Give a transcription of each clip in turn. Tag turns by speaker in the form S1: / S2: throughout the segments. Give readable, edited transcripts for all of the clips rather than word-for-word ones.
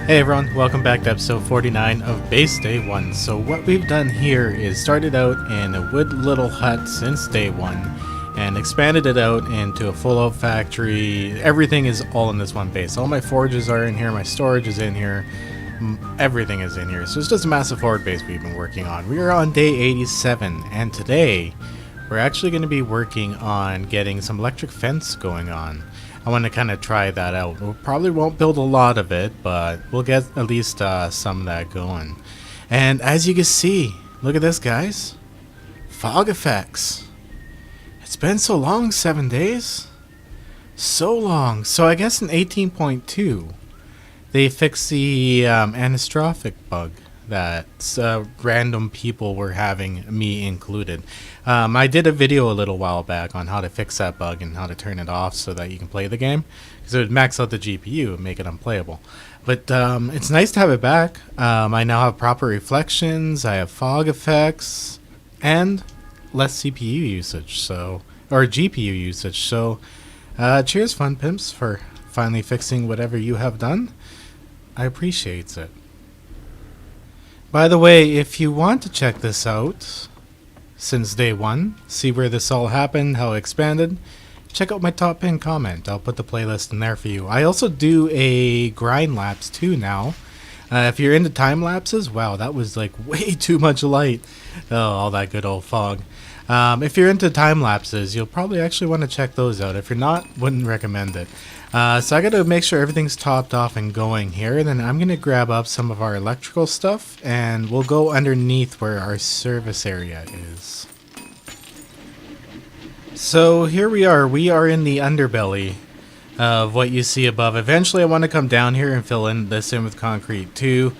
S1: Hey everyone, welcome back to episode 49 of Base Day 1. So what we've done here is started out in a wood little hut since day 1 and expanded it out into a full-out factory. Everything is all in this one base. All my forges are in here, my storage is in here, everything is in here. So it's just a massive horde base we've been working on. We are on day 87 and today we're actually going to be working on getting some electric fence going on. I want to kind of try that out. We probably won't build a lot of it, but we'll get at least some of that going. And as you can see, look at this, guys. Fog effects. It's been so long, 7 days. So long. So I guess in 18.2, they fixed the anastrophic bug that random people were having, me included. I did a video a little while back on how to fix that bug and how to turn it off so that you can play the game, because it would max out the GPU and make it unplayable. But it's nice to have it back. I now have proper reflections, I have fog effects, and less CPU usage, or GPU usage. So cheers, fun pimps, for finally fixing whatever you have done. I appreciate it. By the way, if you want to check this out since day 1, see where this all happened, how it expanded, check out my top pinned comment. I'll put the playlist in there for you. I also do a grind lapse too now. If you're into time lapses, wow, that was like way too much light. Oh, all that good old fog. If you're into time lapses, you'll probably actually want to check those out. If you're not, wouldn't recommend it. So I got to make sure everything's topped off and going here. Then I'm going to grab up some of our electrical stuff and we'll go underneath where our service area is. So here we are. We are in the underbelly of what you see above. Eventually I want to come down here and fill this in with concrete too.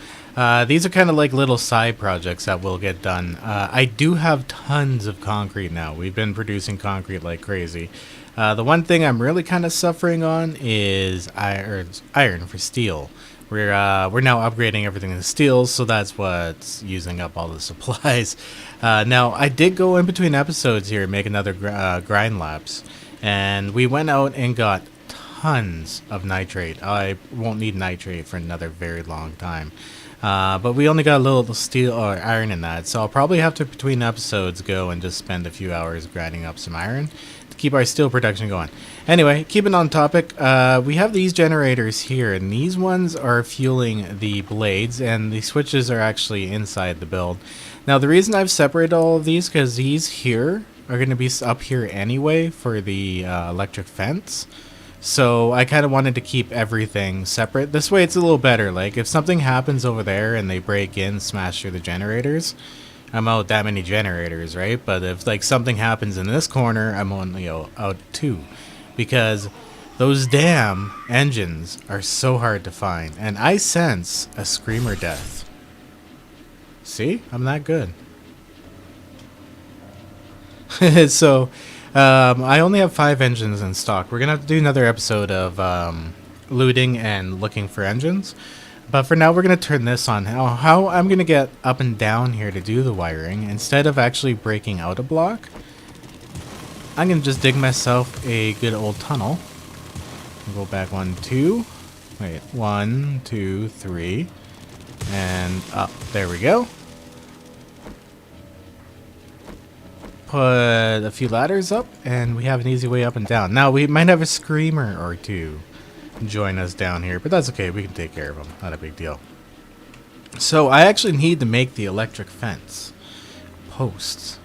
S1: These are kind of like little side projects that will get done. I do have tons of concrete now. We've been producing concrete like crazy. The one thing I'm really kind of suffering on is iron for steel. We're now upgrading everything to steel, so that's what's using up all the supplies. Now, I did go in between episodes here and make another grind lapse, and we went out and got tons of nitrate. I won't need nitrate for another very long time. But we only got a little steel or iron in that, so I'll probably have to, between episodes, go and just spend a few hours grinding up some iron to keep our steel production going. Anyway, keeping on topic, we have these generators here, and these ones are fueling the blades, and the switches are actually inside the build. Now, the reason I've separated all of these, because these here are going to be up here anyway for the electric fence. So I kind of wanted to keep everything separate. This way it's a little better. Like if something happens over there and they break in, smash through the generators, I'm out that many generators, right? But if like something happens in this corner, I'm only out 2. Because those damn engines are so hard to find. And I sense a screamer death. See? I'm that good. So I only have 5 engines in stock. We're going to have to do another episode of looting and looking for engines. But for now, we're going to turn this on. How I'm going to get up and down here to do the wiring, instead of actually breaking out a block, I'm going to just dig myself a good old tunnel. Go back 1, 2. Wait, 1, 2, 3. And up. There we go. Put a few ladders up and we have an easy way up and down. Now we might have a screamer or 2 join us down here, but that's okay, we can take care of them, not a big deal. So I actually need to make the electric fence posts.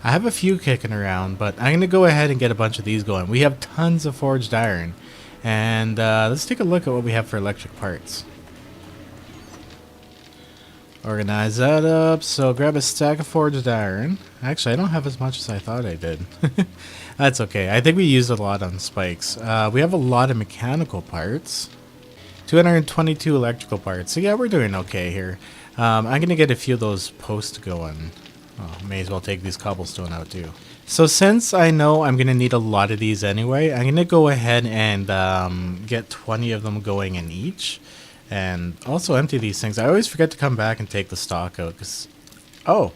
S1: I have a few kicking around, but I'm gonna go ahead and get a bunch of these going. We have tons of forged iron, and let's take a look at what we have for electric parts. Organize that up. So grab a stack of forged iron. Actually, I don't have as much as I thought I did. That's okay. I think we used a lot on spikes. We have a lot of mechanical parts. 222 electrical parts. So yeah, we're doing okay here. I'm going to get a few of those posts going. Oh, may as well take these cobblestone out too. So since I know I'm going to need a lot of these anyway, I'm going to go ahead and get 20 of them going in each. And also empty these things. I always forget to come back and take the stock out because... Oh!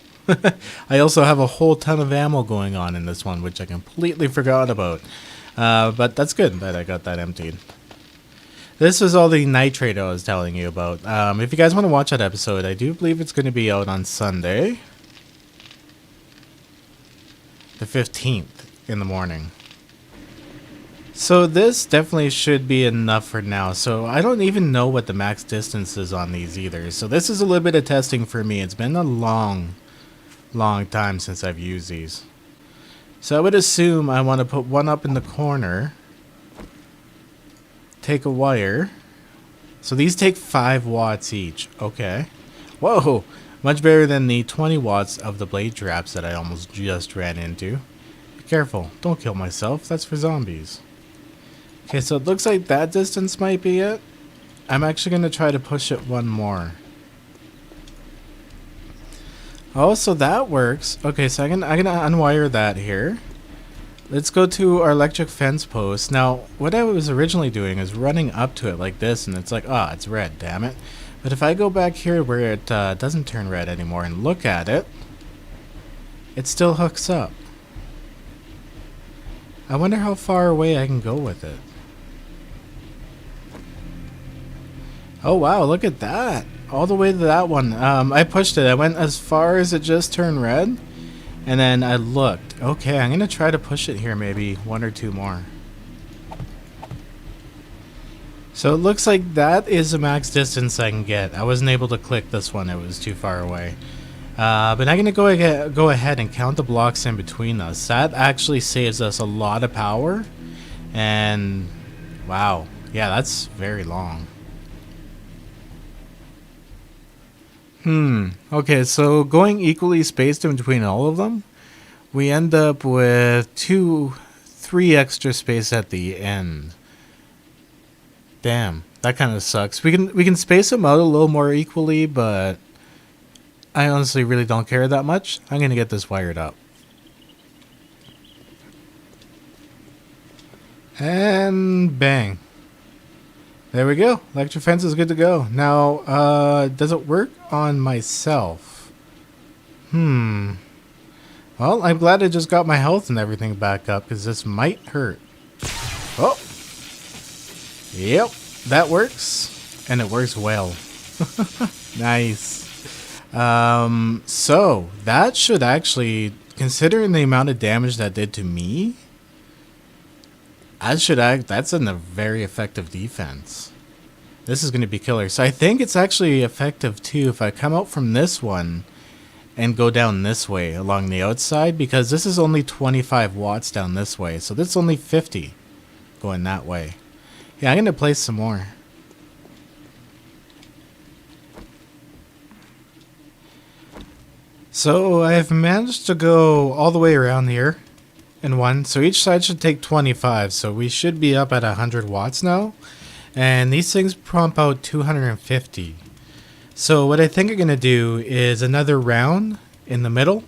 S1: I also have a whole ton of ammo going on in this one, which I completely forgot about. But that's good that I got that emptied. This was all the nitrate I was telling you about. If you guys want to watch that episode, I do believe it's going to be out on Sunday, the 15th in the morning. So this definitely should be enough for now. So I don't even know what the max distance is on these either. So this is a little bit of testing for me. It's been a long time since I've used these. So I would assume I want to put one up in the corner. Take a wire. So these take 5 watts each. Okay. Whoa! Much better than the 20 watts of the blade traps that I almost just ran into. Be careful. Don't kill myself. That's for zombies. Okay, so it looks like that distance might be it. I'm actually going to try to push it one more. Oh, so that works. Okay, so I'm gonna unwire that here. Let's go to our electric fence post. Now, what I was originally doing is running up to it like this, and it's like, ah, it's red, damn it. But if I go back here where it doesn't turn red anymore and look at it, it still hooks up. I wonder how far away I can go with it. Oh wow, look at that. All the way to that one. I pushed it. I went as far as it just turned red. And then I looked. Okay, I'm going to try to push it here maybe 1 or 2 more. So it looks like that is the max distance I can get. I wasn't able to click this one. It was too far away. But I'm going to go ahead and count the blocks in between us. That actually saves us a lot of power. And wow. Yeah, that's very long. Okay, so going equally spaced in between all of them, we end up with 3 extra space at the end. Damn, that kind of sucks. We can space them out a little more equally, but I honestly really don't care that much. I'm gonna get this wired up. And bang. There we go. Electric fence is good to go. Now, does it work on myself? Well, I'm glad I just got my health and everything back up, because this might hurt. Oh! Yep, that works. And it works well. Nice. So, that should actually, considering the amount of damage that did to me, that's a very effective defense. This is going to be killer. So I think it's actually effective too if I come out from this one and go down this way along the outside, because this is only 25 watts down this way. So this is only 50 going that way. Yeah, I'm going to place some more. So I've managed to go all the way around here. And one, so each side should take 25, so we should be up at 100 watts now, and these things pump out 250. So what I think I'm gonna do is another round in the middle,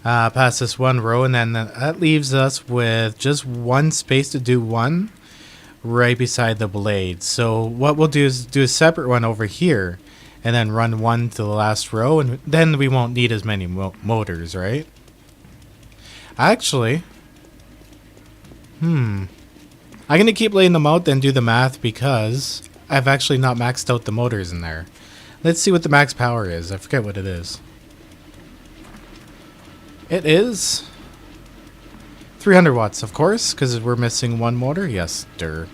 S1: past this one row, and then that leaves us with just one space to do one right beside the blade. So what we'll do is do a separate one over here, and then run one to the last row, and then we won't need as many motors, right? Actually, I'm going to keep laying them out, then do the math, because I've actually not maxed out the motors in there. Let's see what the max power is. I forget what it is. It is 300 watts, of course, because we're missing one motor. Yes, so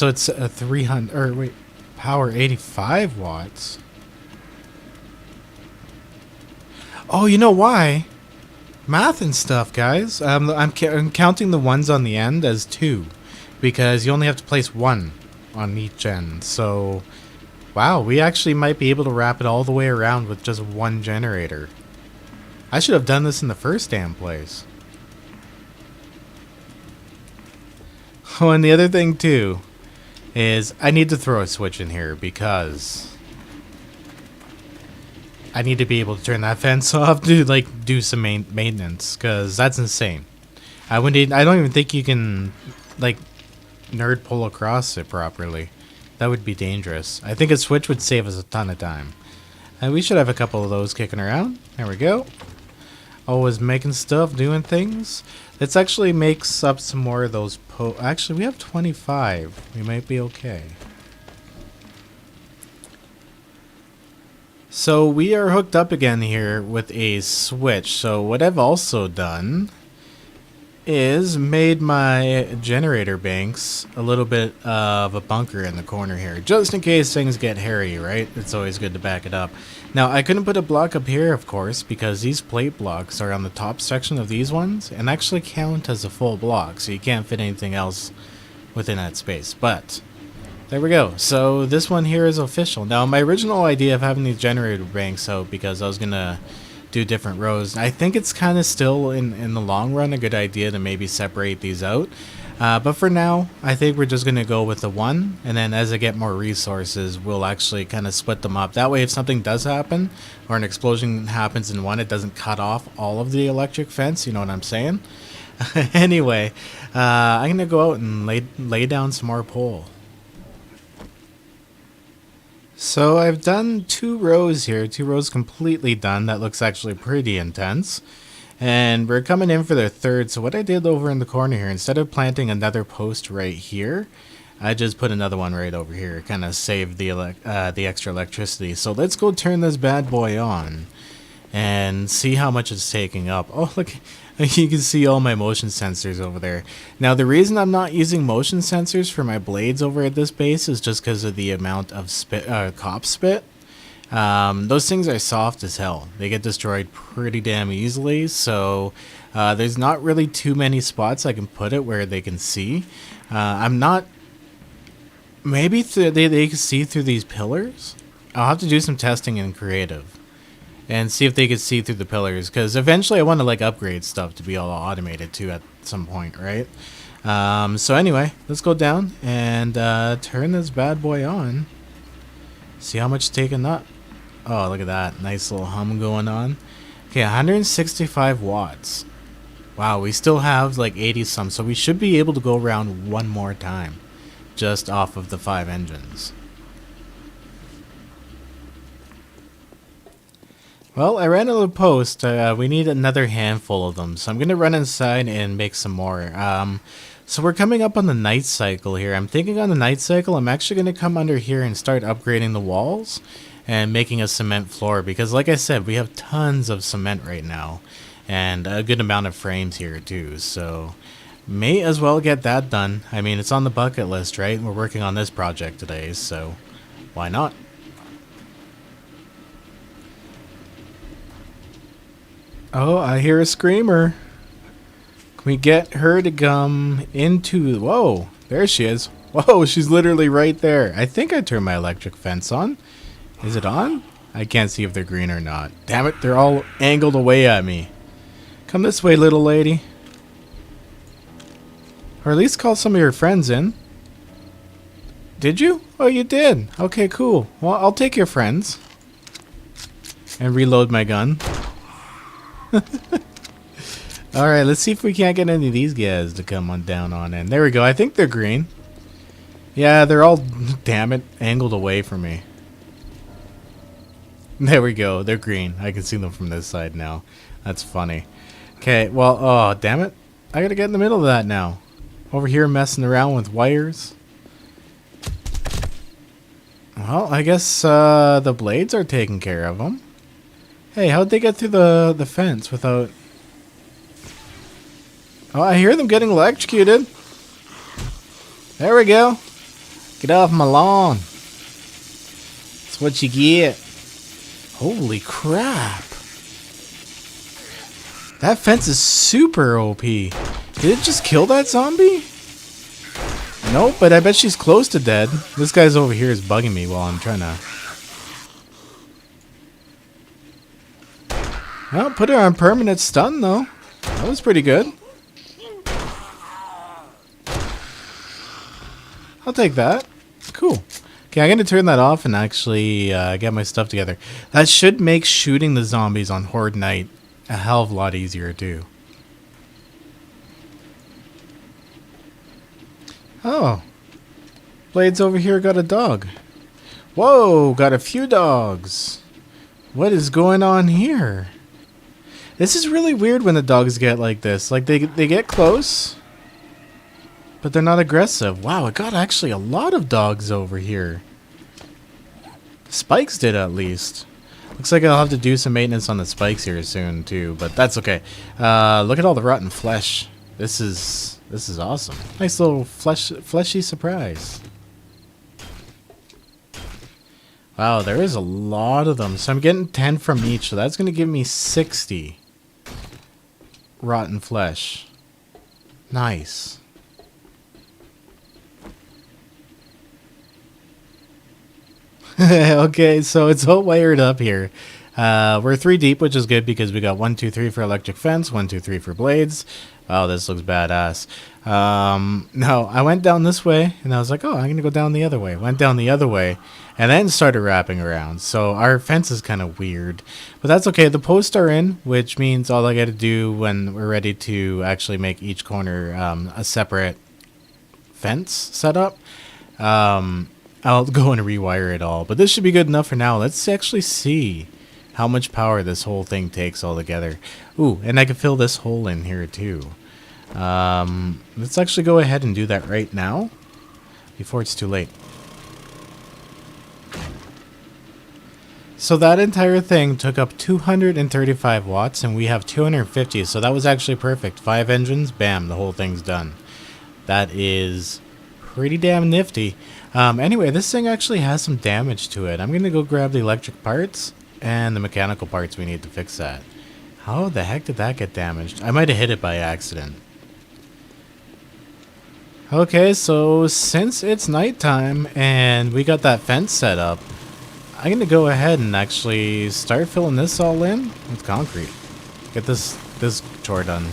S1: it's a 300, or wait, power 85 watts. Oh, you know why? Math and stuff, guys. I'm counting the ones on the end as 2, because you only have to place 1 on each end. So, wow, we actually might be able to wrap it all the way around with just 1 generator. I should have done this in the first damn place. Oh, and the other thing too is I need to throw a switch in here, because I need to be able to turn that fence off to like do some maintenance, because that's insane. I don't even think you can like nerd pull across it properly. That would be dangerous. I think a switch would save us a ton of time. And we should have a couple of those kicking around. There we go. Always making stuff, doing things. Let's actually make up some more of those actually, we have 25. We might be okay. So we are hooked up again here with a switch. So what I've also done is made my generator banks a little bit of a bunker in the corner here, just in case things get hairy, right? It's always good to back it up. Now, I couldn't put a block up here, of course, because these plate blocks are on the top section of these ones and actually count as a full block, so you can't fit anything else within that space. But there we go. So this one here is official. Now, my original idea of having these generator banks out because I was gonna do different rows. I think it's kind of still in the long run a good idea to maybe separate these out. But for now, I think we're just going to go with the one, and then as I get more resources, we'll actually kind of split them up. That way, if something does happen, or an explosion happens in one, it doesn't cut off all of the electric fence, you know what I'm saying? Anyway, I'm going to go out and lay down some more pole. So I've done 2 rows here, 2 rows completely done. That looks actually pretty intense. And we're coming in for the third. So what I did over in the corner here, instead of planting another post right here, I just put another one right over here. Kind of saved the extra electricity. So let's go turn this bad boy on and see how much it's taking up. Oh, look. You can see all my motion sensors over there. Now, the reason I'm not using motion sensors for my blades over at this base is just because of the amount of cop spit. Those things are soft as hell. They get destroyed pretty damn easily, so there's not really too many spots I can put it where they can see. I'm not... Maybe they can see through these pillars? I'll have to do some testing in creative and see if they could see through the pillars, because eventually I want to like upgrade stuff to be all automated too at some point, right? So anyway, let's go down and turn this bad boy on. See how much it's taken up. Oh, look at that. Nice little hum going on. Okay, 165 watts. Wow, we still have like 80 some, so we should be able to go around one more time just off of the 5 engines. Well, I ran out of post. We need another handful of them, so I'm going to run inside and make some more. So we're coming up on the night cycle here. I'm thinking on the night cycle, I'm actually going to come under here and start upgrading the walls and making a cement floor, because like I said, we have tons of cement right now and a good amount of frames here too, so may as well get that done. I mean, it's on the bucket list, right? We're working on this project today, so why not? Oh, I hear a screamer. Can we get her to come into... Whoa, there she is. Whoa, she's literally right there. I think I turned my electric fence on. Is it on? I can't see if they're green or not. Damn it, they're all angled away at me. Come this way, little lady. Or at least call some of your friends in. Did you? Oh, you did. Okay, cool. Well, I'll take your friends. And reload my gun. Alright, let's see if we can't get any of these guys to come on down on in. There we go. I think they're green. Yeah, they're all, damn it, angled away from me. There we go. They're green. I can see them from this side now. That's funny. Okay, well, oh, damn it. I gotta get in the middle of that now. Over here messing around with wires. Well, I guess the blades are taking care of them. Hey, how'd they get through the fence without... Oh, I hear them getting electrocuted. There we go. Get off my lawn. That's what you get. Holy crap. That fence is super OP. Did it just kill that zombie? Nope, but I bet she's close to dead. This guy's over here is bugging me while I'm trying to... Well, put her on permanent stun, though. That was pretty good. I'll take that. Cool. Okay, I'm going to turn that off and actually get my stuff together. That should make shooting the zombies on Horde Night a hell of a lot easier, too. Oh. Blades over here got a dog. Whoa, got a few dogs. What is going on here? This is really weird when the dogs get like this. Like, they get close, but they're not aggressive. Wow, it got actually a lot of dogs over here. Spikes did, at least. Looks like I'll have to do some maintenance on the spikes here soon, too, but that's okay. Look at all the rotten flesh. This is awesome. Nice little fleshy surprise. Wow, there is a lot of them. So I'm getting 10 from each, so that's going to give me 60 rotten flesh. Nice. Okay, so it's all wired up here. We're 3 deep, which is good because we got 1, 2, 3 for electric fence, 1, 2, 3 for blades. Wow, this looks badass. No, I went down this way, and I was like, oh, I'm going to go down the other way. Went down the other way, and then started wrapping around. So our fence is kind of weird. But that's okay. The posts are in, which means all I got to do when we're ready to actually make each corner a separate fence setup. I'll go and rewire it all. But this should be good enough for now. Let's actually see how much power this whole thing takes all together. Ooh, and I can fill this hole in here too. Let's actually go ahead and do that right now before it's too late. So that entire thing took up 235 watts and we have 250, so that was actually perfect. 5 engines, bam, the whole thing's done. That is pretty damn nifty. Anyway, this thing actually has some damage to it. I'm gonna go grab the electric parts and the mechanical parts we need to fix that. How the heck did that get damaged? I might have hit it by accident. Okay, so since it's nighttime and we got that fence set up, I'm gonna go ahead and actually start filling this all in with concrete. Get this chore done.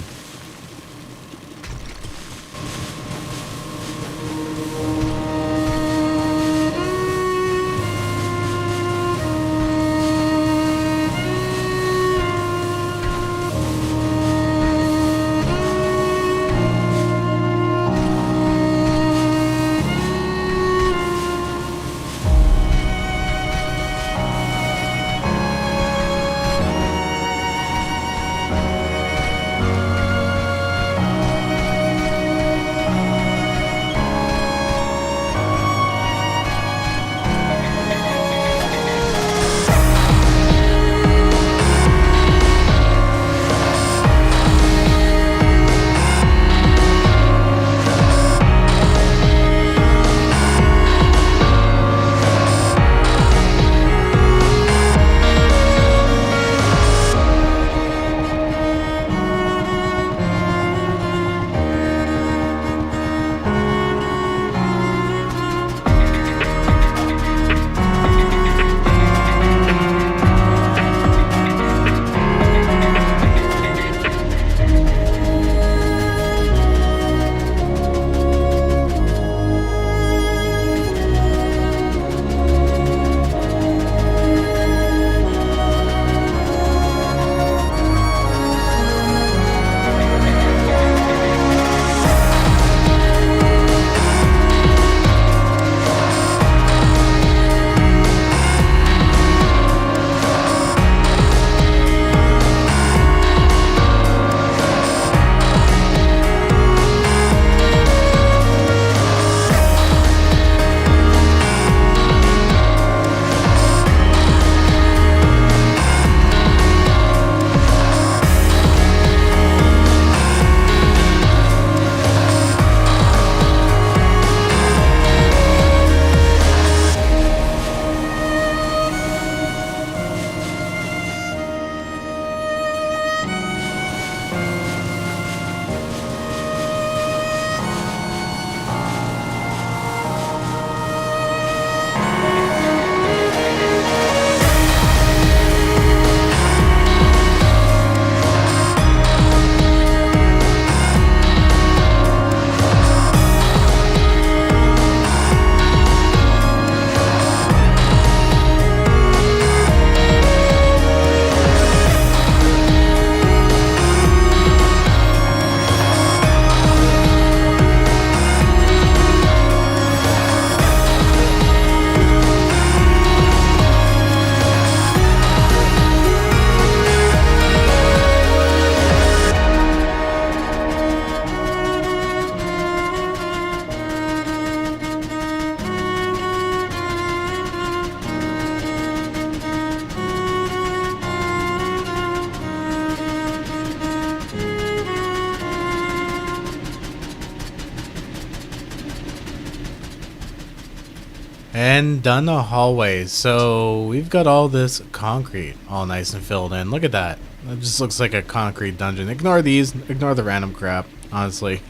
S1: And done a hallway. So we've got all this concrete all nice and filled in. Look at that. It just looks like a concrete dungeon. Ignore these. Ignore the random crap. Honestly.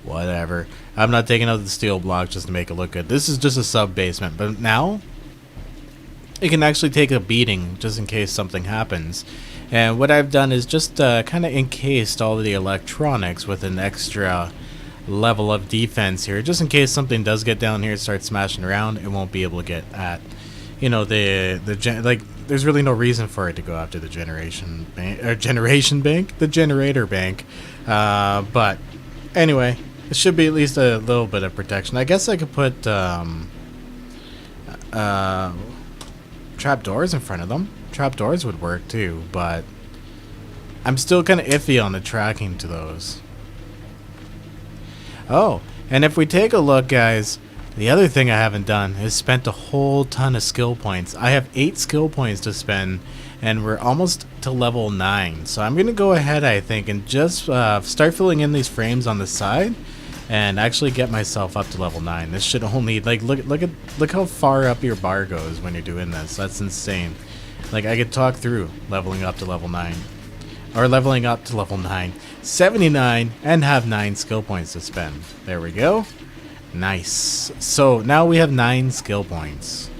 S1: Whatever. I'm not taking out the steel block just to make it look good. This is just a sub basement. But now it can actually take a beating just in case something happens. And what I've done is just kind of encased all of the electronics with an extra level of defense here, just in case something does get down here, start smashing around, it won't be able to get at, you know, like there's really no reason for it to go after the the generator bank. But anyway, it should be at least a little bit of protection. I guess I could put trapdoors in front of them. Trapdoors would work too, but I'm still kind of iffy on the tracking to those. Oh, and if we take a look, guys, the other thing I haven't done is spent a whole ton of skill points. I have 8 skill points to spend, and we're almost to level 9. So I'm going to go ahead, I think, and just start filling in these frames on the side and actually get myself up to level 9. This should only, like, look how far up your bar goes when you're doing this. That's insane. Like, I could talk through leveling up to level 9. Or leveling up to level 9. 79 and have 9 skill points to spend. There we go. Nice. So now we have 9 skill points.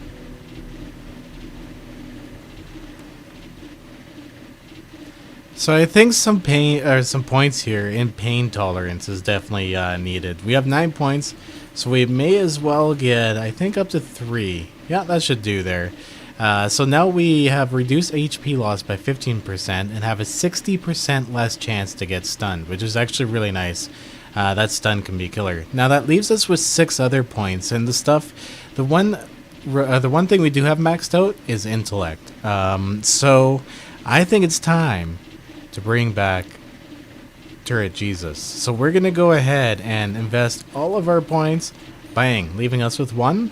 S1: So I think some points here in pain tolerance is definitely needed. We have 9 points, so we may as well get, I think, up to 3. Yeah, that should do there. So now we have reduced HP loss by 15% and have a 60% less chance to get stunned, which is actually really nice. That stun can be killer. Now that leaves us with 6 other points, and the one thing we do have maxed out is intellect. So I think it's time to bring back Turret Jesus. So we're gonna go ahead and invest all of our points, bang, leaving us with 1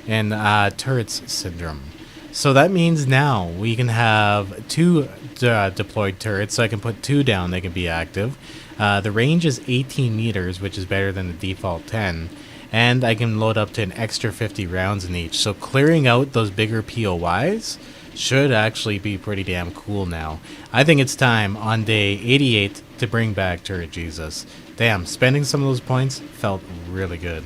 S1: in Turret's Syndrome. So that means now we can have 2 deployed turrets, so I can put 2 down, they can be active. The range is 18 meters, which is better than the default 10. And I can load up to an extra 50 rounds in each. So clearing out those bigger POIs should actually be pretty damn cool now. I think it's time on day 88 to bring back Turret Jesus. Damn, spending some of those points felt really good.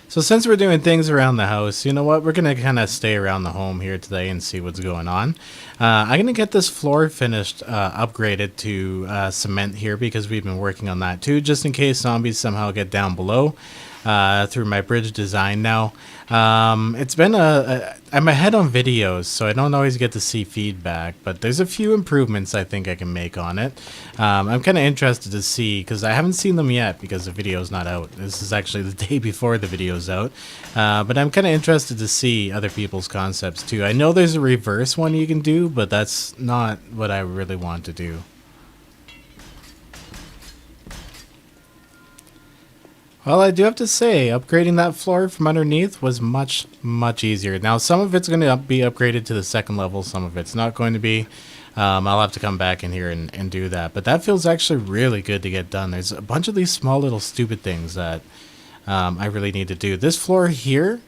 S1: So since we're doing things around the house, you know what? We're going to kind of stay around the home here today and see what's going on. I'm going to get this floor finished, upgraded to cement here because we've been working on that too, just in case zombies somehow get down below through my bridge design. Now, it's been I'm ahead on videos, so I don't always get to see feedback, but there's a few improvements I think I can make on it. I'm kind of interested to see, because I haven't seen them yet because the video's not out. This is actually the day before the video's out, but I'm kind of interested to see other people's concepts too. I know there's a reverse one you can do, but that's not what I really want to do. Well, I do have to say, upgrading that floor from underneath was much, much easier. Now, some of it's going to be upgraded to the 2nd level, some of it's not going to be. I'll have to come back in here and do that. But that feels actually really good to get done. There's a bunch of these small little stupid things that I really need to do. This floor here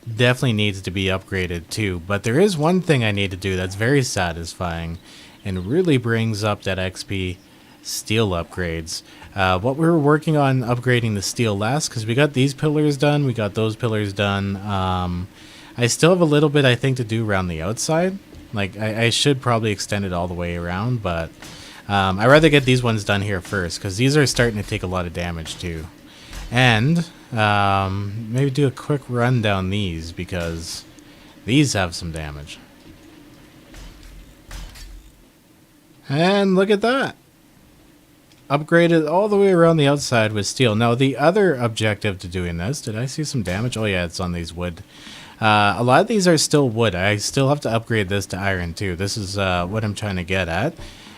S1: definitely needs to be upgraded too. But there is one thing I need to do that's very satisfying and really brings up that XP: steel upgrades. What we were working on upgrading the steel last, because we got these pillars done, we got those pillars done. I still have a little bit, I think, to do around the outside. Like, I should probably extend it all the way around, but I'd rather get these ones done here first, because these are starting to take a lot of damage too. And maybe do a quick run down these, because these have some damage. And look at that. Upgraded all the way around the outside with steel. Now, the other objective to doing this, did I see some damage? Oh yeah, it's on these wood. A lot of these are still wood. I still have to upgrade this to iron too. This is what I'm trying to get at.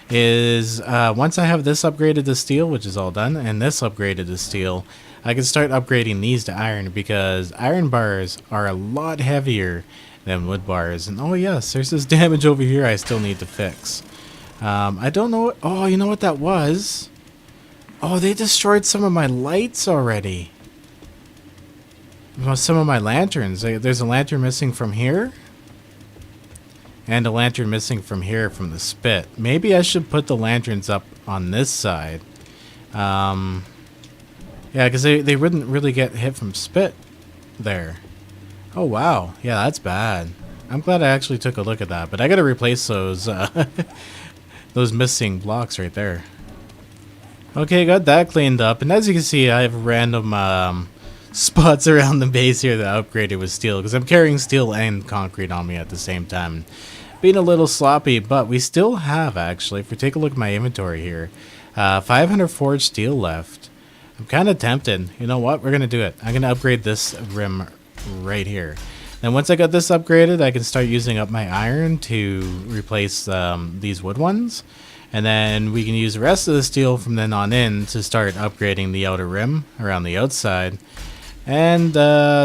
S1: Is once I have this upgraded to steel, which is all done, and this upgraded to steel, I can start upgrading these to iron, because iron bars are a lot heavier than wood bars. And oh yes, there's this damage over here I still need to fix. I don't know. Oh, you know what that was? Oh, they destroyed some of my lights already. Well, some of my lanterns. There's a lantern missing from here. And a lantern missing from here from the spit. Maybe I should put the lanterns up on this side. Yeah, because they wouldn't really get hit from spit there. Oh, wow. Yeah, that's bad. I'm glad I actually took a look at that. But I got to replace those, those missing blocks right there. Okay, got that cleaned up. And as you can see, I have random spots around the base here that I upgraded with steel. Because I'm carrying steel and concrete on me at the same time. Being a little sloppy, but we still have, actually, if we take a look at my inventory here, 500 forged steel left. I'm kind of tempted. You know what? We're going to do it. I'm going to upgrade this rim right here. And once I got this upgraded, I can start using up my iron to replace these wood ones. And then we can use the rest of the steel from then on in to start upgrading the outer rim around the outside. And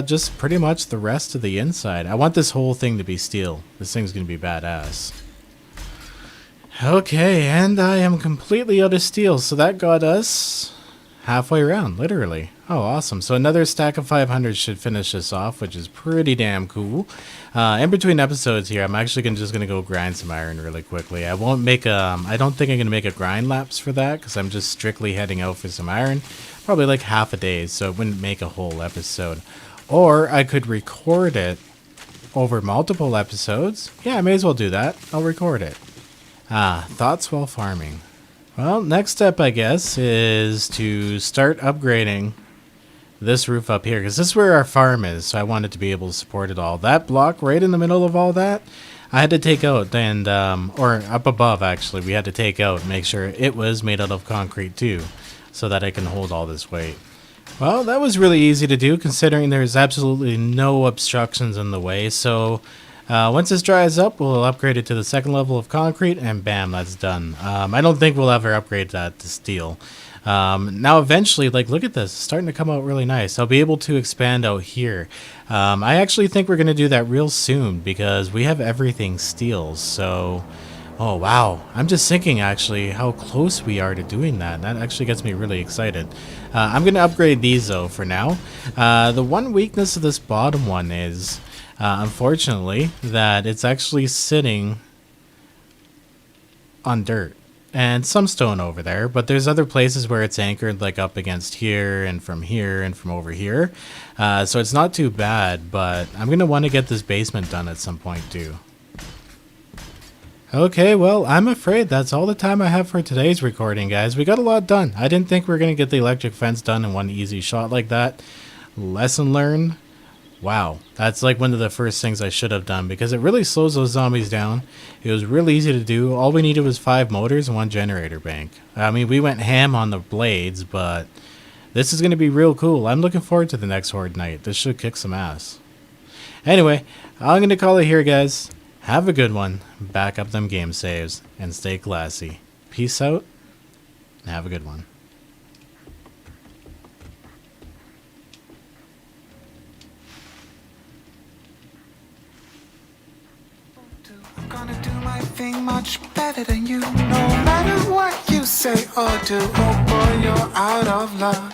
S1: just pretty much the rest of the inside. I want this whole thing to be steel. This thing's going to be badass. Okay, and I am completely out of steel. So that got us halfway around, literally. Oh, awesome. So another stack of 500 should finish this off, which is pretty damn cool. In between episodes here, I'm actually just going to go grind some iron really quickly. I won't make I don't think I'm going to make a grind lapse for that, because I'm just strictly heading out for some iron. Probably like half a day, so it wouldn't make a whole episode. Or I could record it over multiple episodes. Yeah, I may as well do that. I'll record it. Thoughts while farming. Well, next step, I guess, is to start upgrading this roof up here, because this is where our farm is, so I wanted to be able to support it all. That block right in the middle of all that, I had to take out, and or up above, actually, we had to take out and make sure it was made out of concrete too, so that I can hold all this weight. Well, that was really easy to do, considering there's absolutely no obstructions in the way. So once this dries up, we'll upgrade it to the second level of concrete, and bam, that's done. I don't think we'll ever upgrade that to steel. Now eventually, like, look at this, it's starting to come out really nice. I'll be able to expand out here. I actually think we're going to do that real soon, because we have everything steel. So oh wow, I'm just thinking actually how close we are to doing that. That actually gets me really excited. I'm going to upgrade these though for now. The one weakness of this bottom one is unfortunately that it's actually sitting on dirt and some stone over there, but there's other places where it's anchored, like up against here and from over here. So it's not too bad, but I'm going to want to get this basement done at some point too. Okay, well, I'm afraid that's all the time I have for today's recording, guys. We got a lot done. I didn't think we were going to get the electric fence done in one easy shot like that. Lesson learned. Wow, that's like one of the first things I should have done, because it really slows those zombies down. It was really easy to do. All we needed was 5 motors and 1 generator bank. I mean, we went ham on the blades, but this is going to be real cool. I'm looking forward to the next Horde night. This should kick some ass. Anyway, I'm going to call it here, guys. Have a good one. Back up them game saves and stay classy. Peace out and have a good one.
S2: I'm gonna do my thing much better than you. No matter what you say or do, oh boy, you're out of luck.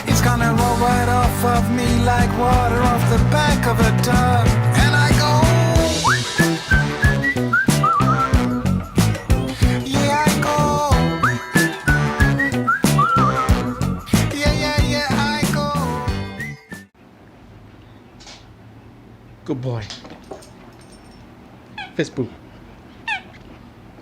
S2: It's gonna roll right off of me like water off the back of a duck. And I go, yeah, I go, yeah, I go.
S1: Good boy. Fist bump.